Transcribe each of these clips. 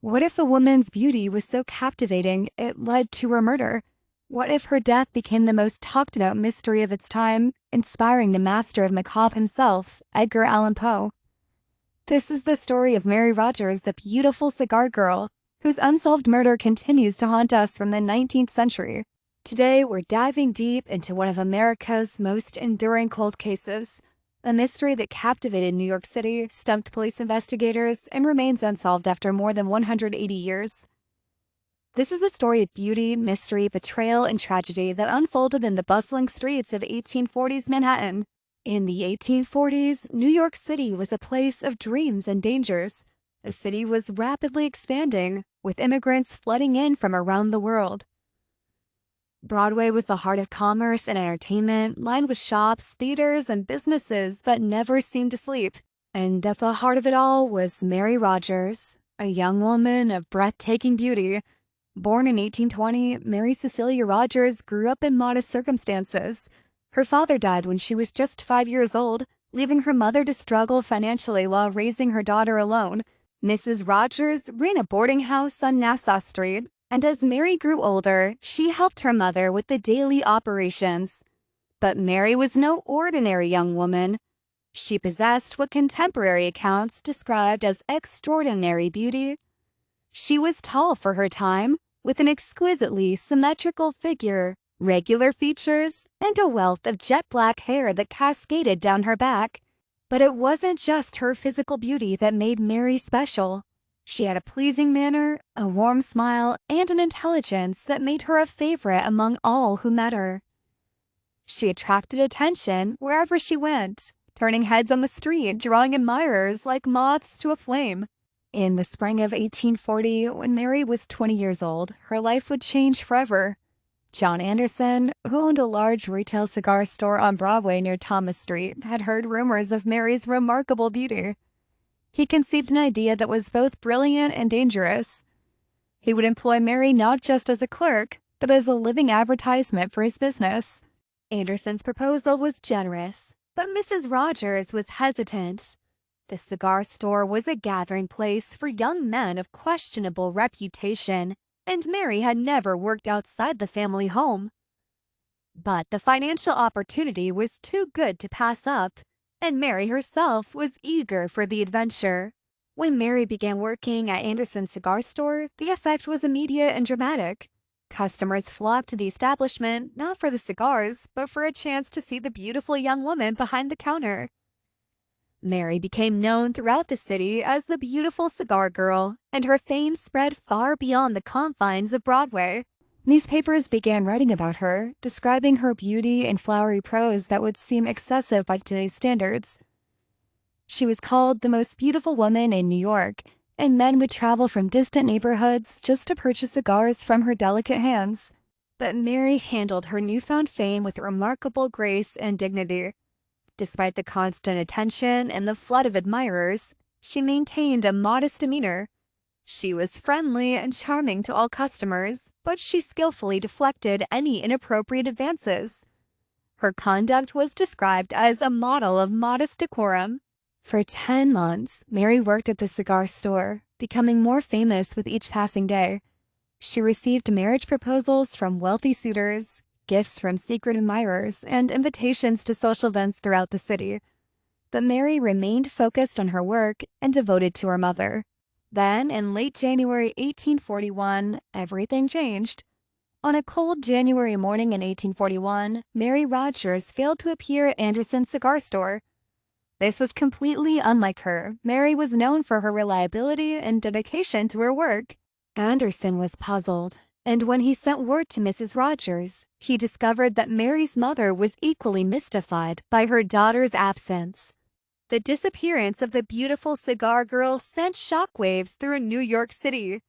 What if a woman's beauty was so captivating it led to her murder? What if her death became the most talked about mystery of its time, inspiring the master of macabre himself, Edgar Allan Poe? This is the story of Mary Rogers, the beautiful cigar girl, whose unsolved murder continues to haunt us from the 19th century. Today, we're diving deep into one of America's most enduring cold cases, a mystery that captivated New York City, stumped police investigators, and remains unsolved after more than 180 years. This is a story of beauty, mystery, betrayal, and tragedy that unfolded in the bustling streets of 1840s Manhattan. In the 1840s, New York City was a place of dreams and dangers. The city was rapidly expanding, with immigrants flooding in from around the world. Broadway was the heart of commerce and entertainment, lined with shops, theaters, and businesses that never seemed to sleep. And at the heart of it all was Mary Rogers, a young woman of breathtaking beauty. Born in 1820, Mary Cecilia Rogers grew up in modest circumstances. Her father died when she was just 5 years old, leaving her mother to struggle financially while raising her daughter alone. Mrs. Rogers ran a boarding house on Nassau Street, and as Mary grew older, she helped her mother with the daily operations. But Mary was no ordinary young woman. She possessed what contemporary accounts described as extraordinary beauty. She was tall for her time, with an exquisitely symmetrical figure, regular features, and a wealth of jet-black hair that cascaded down her back. But it wasn't just her physical beauty that made Mary special. She had a pleasing manner, a warm smile, and an intelligence that made her a favorite among all who met her. She attracted attention wherever she went, turning heads on the street, drawing admirers like moths to a flame. In the spring of 1840, when Mary was 20 years old, her life would change forever. John Anderson, who owned a large retail cigar store on Broadway near Thomas Street, had heard rumors of Mary's remarkable beauty. He conceived an idea that was both brilliant and dangerous. He would employ Mary not just as a clerk, but as a living advertisement for his business. Anderson's proposal was generous, but Mrs. Rogers was hesitant. The cigar store was a gathering place for young men of questionable reputation, and Mary had never worked outside the family home. But the financial opportunity was too good to pass up, and Mary herself was eager for the adventure. When Mary began working at Anderson's cigar store, the effect was immediate and dramatic. Customers flocked to the establishment not for the cigars, but for a chance to see the beautiful young woman behind the counter. Mary became known throughout the city as the beautiful cigar girl, and her fame spread far beyond the confines of Broadway. Newspapers began writing about her, describing her beauty in flowery prose that would seem excessive by today's standards. She was called the most beautiful woman in New York, and men would travel from distant neighborhoods just to purchase cigars from her delicate hands. But Mary handled her newfound fame with remarkable grace and dignity. Despite the constant attention and the flood of admirers, she maintained a modest demeanor. She was friendly and charming to all customers, but she skillfully deflected any inappropriate advances. Her conduct was described as a model of modest decorum. For 10 months, Mary worked at the cigar store, becoming more famous with each passing day. She received marriage proposals from wealthy suitors, gifts from secret admirers, and invitations to social events throughout the city. But Mary remained focused on her work and devoted to her mother. Then, in late January 1841, everything changed. On a cold January morning in 1841, Mary Rogers failed to appear at Anderson's cigar store. This was completely unlike her. Mary was known for her reliability and dedication to her work. Anderson was puzzled, and when he sent word to Mrs. Rogers, he discovered that Mary's mother was equally mystified by her daughter's absence. The disappearance of the beautiful cigar girl sent shockwaves through New York City.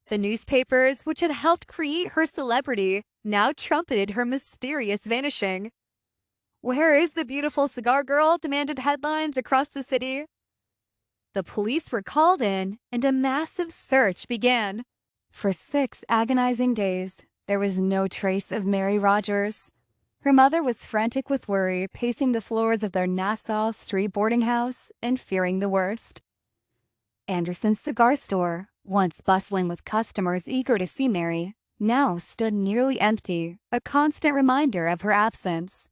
The newspapers, which had helped create her celebrity, now trumpeted her mysterious vanishing. "Where is the beautiful cigar girl?" demanded headlines across the city. The police were called in, and a massive search began. For 6 agonizing days, there was no trace of Mary Rogers. Her mother was frantic with worry, pacing the floors of their Nassau Street boarding house and fearing the worst. Anderson's cigar store, once bustling with customers eager to see Mary, now stood nearly empty, a constant reminder of her absence.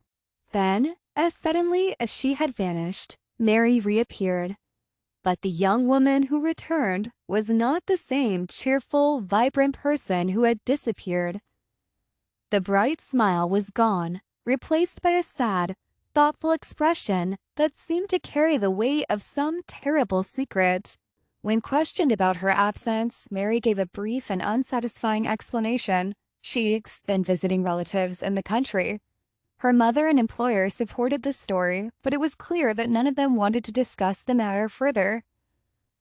Then, as suddenly as she had vanished, Mary reappeared. But the young woman who returned was not the same cheerful, vibrant person who had disappeared. The bright smile was gone, replaced by a sad, thoughtful expression that seemed to carry the weight of some terrible secret. When questioned about her absence, Mary gave a brief and unsatisfying explanation. She'd been visiting relatives in the country. Her mother and employer supported the story, but it was clear that none of them wanted to discuss the matter further.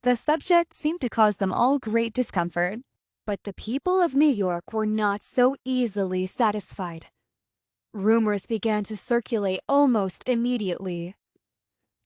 The subject seemed to cause them all great discomfort. But the people of New York were not so easily satisfied. Rumors began to circulate almost immediately.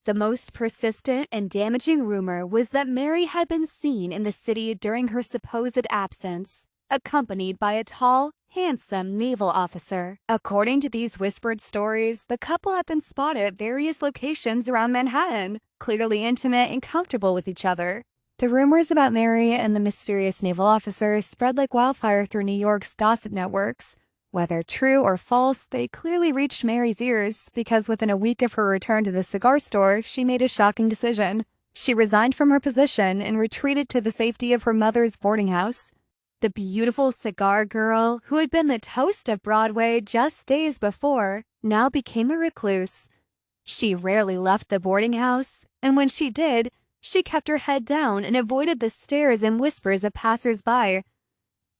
The most persistent and damaging rumor was that Mary had been seen in the city during her supposed absence, accompanied by a tall, handsome naval officer. According to these whispered stories, the couple had been spotted at various locations around Manhattan, clearly intimate and comfortable with each other. The rumors about Mary and the mysterious naval officer spread like wildfire through New York's gossip networks. Whether true or false, they clearly reached Mary's ears because within a week of her return to the cigar store, she made a shocking decision. She resigned from her position and retreated to the safety of her mother's boarding house. The beautiful Cigar Girl, who had been the toast of Broadway just days before, now became a recluse. She rarely left the boarding house, and when she did, she kept her head down and avoided the stares and whispers of passers-by.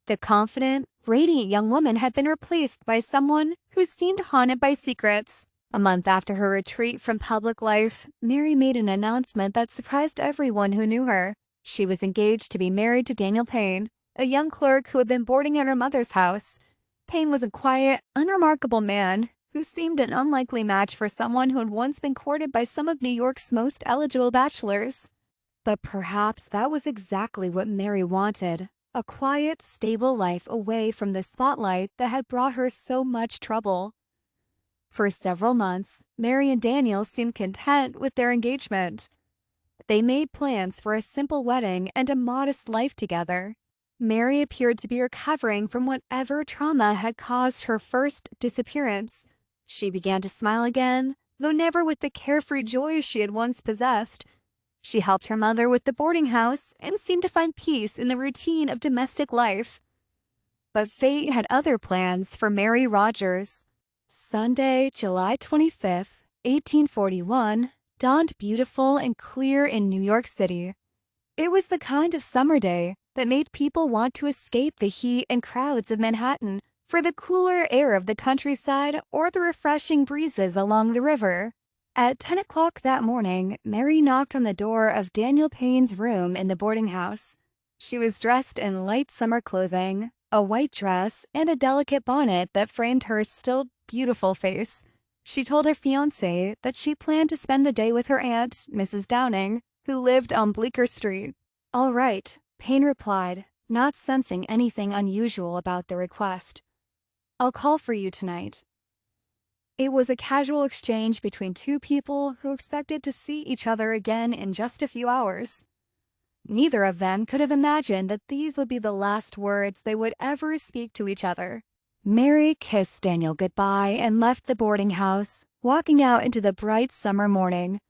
The confident, radiant young woman had been replaced by someone who seemed haunted by secrets. A month after her retreat from public life, Mary made an announcement that surprised everyone who knew her. She was engaged to be married to Daniel Payne, a young clerk who had been boarding at her mother's house. Payne was a quiet, unremarkable man who seemed an unlikely match for someone who had once been courted by some of New York's most eligible bachelors. But perhaps that was exactly what Mary wanted, a quiet, stable life away from the spotlight that had brought her so much trouble. For several months, Mary and Daniel seemed content with their engagement. They made plans for a simple wedding and a modest life together. Mary appeared to be recovering from whatever trauma had caused her first disappearance. She began to smile again, though never with the carefree joy she had once possessed. She helped her mother with the boarding house and seemed to find peace in the routine of domestic life. But fate had other plans for Mary Rogers. Sunday, July 25th, 1841, dawned beautiful and clear in New York City. It was the kind of summer day that made people want to escape the heat and crowds of Manhattan for the cooler air of the countryside or the refreshing breezes along the river. At 10 o'clock that morning, Mary knocked on the door of Daniel Payne's room in the boarding house. She was dressed in light summer clothing, a white dress, and a delicate bonnet that framed her still beautiful face. She told her fiancé that she planned to spend the day with her aunt, Mrs. Downing, who lived on Bleecker Street. "All right," Payne replied, not sensing anything unusual about the request. "I'll call for you tonight." It was a casual exchange between two people who expected to see each other again in just a few hours. Neither of them could have imagined that these would be the last words they would ever speak to each other. Mary kissed Daniel goodbye and left the boarding house, walking out into the bright summer morning.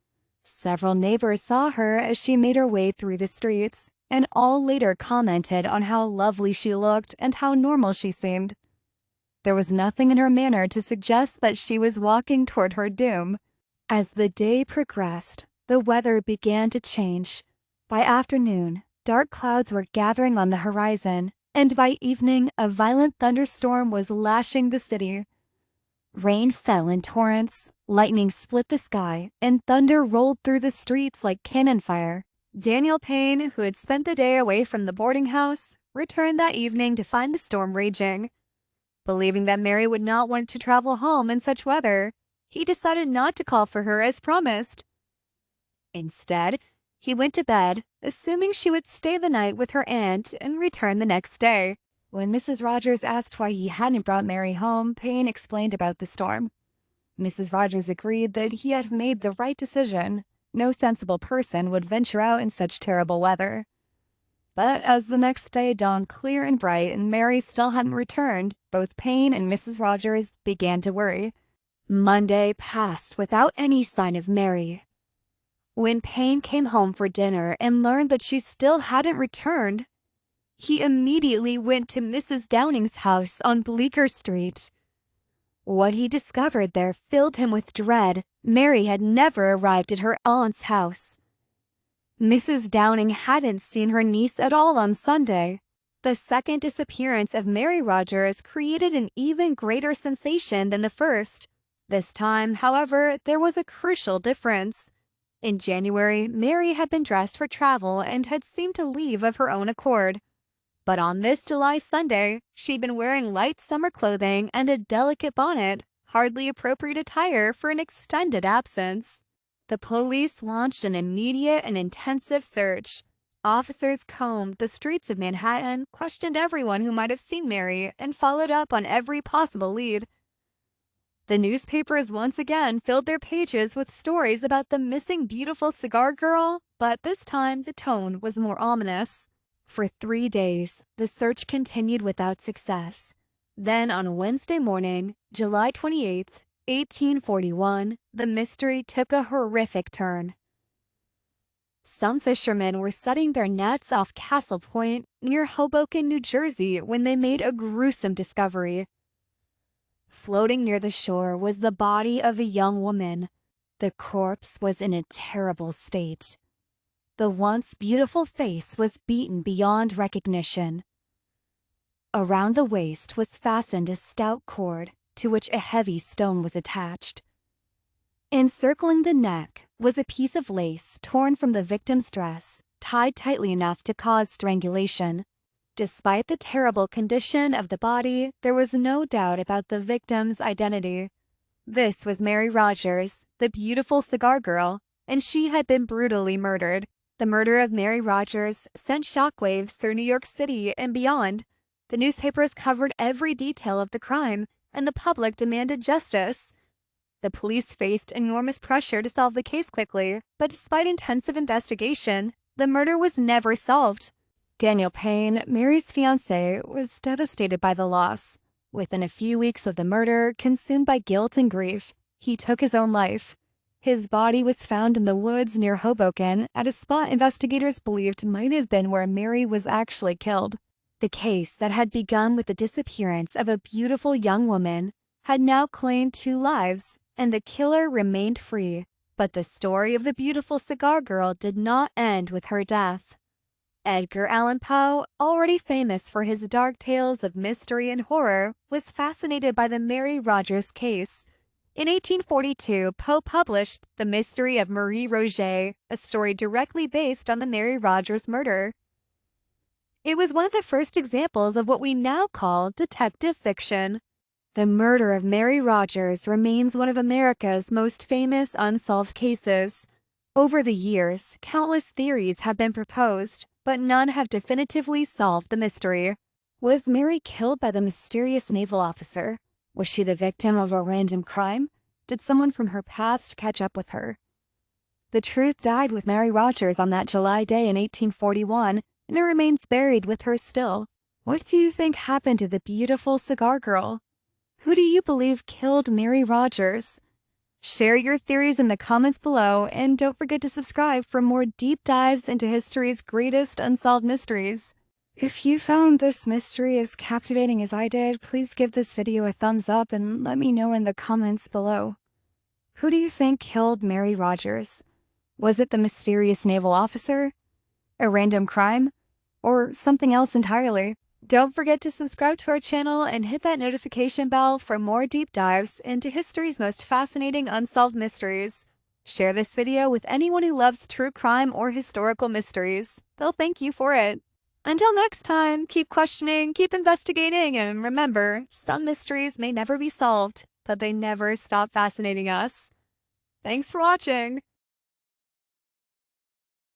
Several neighbors saw her as she made her way through the streets, and all later commented on how lovely she looked and how normal she seemed. There was nothing in her manner to suggest that she was walking toward her doom. As the day progressed, the weather began to change. By afternoon, dark clouds were gathering on the horizon, and by evening, a violent thunderstorm was lashing the city. Rain fell in torrents, lightning split the sky, and thunder rolled through the streets like cannon fire. Daniel Payne, who had spent the day away from the boarding house, returned that evening to find the storm raging. Believing that Mary would not want to travel home in such weather, he decided not to call for her as promised. Instead, he went to bed, assuming she would stay the night with her aunt and return the next day. When Mrs. Rogers asked why he hadn't brought Mary home, Payne explained about the storm. Mrs. Rogers agreed that he had made the right decision. No sensible person would venture out in such terrible weather. But as the next day dawned clear and bright and Mary still hadn't returned, both Payne and Mrs. Rogers began to worry. Monday passed without any sign of Mary. When Payne came home for dinner and learned that she still hadn't returned, he immediately went to Mrs. Downing's house on Bleecker Street. What he discovered there filled him with dread. Mary had never arrived at her aunt's house. Mrs. Downing hadn't seen her niece at all on Sunday. The second disappearance of Mary Rogers created an even greater sensation than the first. This time, however, there was a crucial difference. In January, Mary had been dressed for travel and had seemed to leave of her own accord. But on this July Sunday, she'd been wearing light summer clothing and a delicate bonnet, hardly appropriate attire for an extended absence. The police launched an immediate and intensive search. Officers combed the streets of Manhattan, questioned everyone who might have seen Mary, and followed up on every possible lead. The newspapers once again filled their pages with stories about the missing beautiful cigar girl, but this time the tone was more ominous. For 3 days, the search continued without success. Then on Wednesday morning, July 28th, 1841, the mystery took a horrific turn. Some fishermen were setting their nets off Castle Point near Hoboken, New Jersey, when they made a gruesome discovery. Floating near the shore was the body of a young woman. The corpse was in a terrible state. The once beautiful face was beaten beyond recognition. Around the waist was fastened a stout cord to which a heavy stone was attached. Encircling the neck was a piece of lace torn from the victim's dress, tied tightly enough to cause strangulation. Despite the terrible condition of the body, there was no doubt about the victim's identity. This was Mary Rogers, the beautiful cigar girl, and she had been brutally murdered. The murder of Mary Rogers sent shockwaves through New York City and beyond. The newspapers covered every detail of the crime, and the public demanded justice. The police faced enormous pressure to solve the case quickly, but despite intensive investigation, the murder was never solved. Daniel Payne, Mary's fiancé, was devastated by the loss. Within a few weeks of the murder, consumed by guilt and grief, he took his own life. His body was found in the woods near Hoboken at a spot investigators believed might have been where Mary was actually killed. The case that had begun with the disappearance of a beautiful young woman had now claimed 2 lives, and the killer remained free. But the story of the beautiful cigar girl did not end with her death. Edgar Allan Poe, already famous for his dark tales of mystery and horror, was fascinated by the Mary Rogers case. In 1842, Poe published The Mystery of Marie Roget, a story directly based on the Mary Rogers murder. It was one of the first examples of what we now call detective fiction. The murder of Mary Rogers remains one of America's most famous unsolved cases. Over the years, countless theories have been proposed, but none have definitively solved the mystery. Was Mary killed by the mysterious naval officer? Was she the victim of a random crime? Did someone from her past catch up with her? The truth died with Mary Rogers on that July day in 1841, and it remains buried with her still. What do you think happened to the beautiful cigar girl? Who do you believe killed Mary Rogers? Share your theories in the comments below, and don't forget to subscribe for more deep dives into history's greatest unsolved mysteries. If you found this mystery as captivating as I did, please give this video a thumbs up and let me know in the comments below. Who do you think killed Mary Rogers? Was it the mysterious naval officer? A random crime? Or something else entirely? Don't forget to subscribe to our channel and hit that notification bell for more deep dives into history's most fascinating unsolved mysteries. Share this video with anyone who loves true crime or historical mysteries. They'll thank you for it. Until next time, keep questioning, keep investigating, and remember, some mysteries may never be solved, but they never stop fascinating us. Thanks for watching.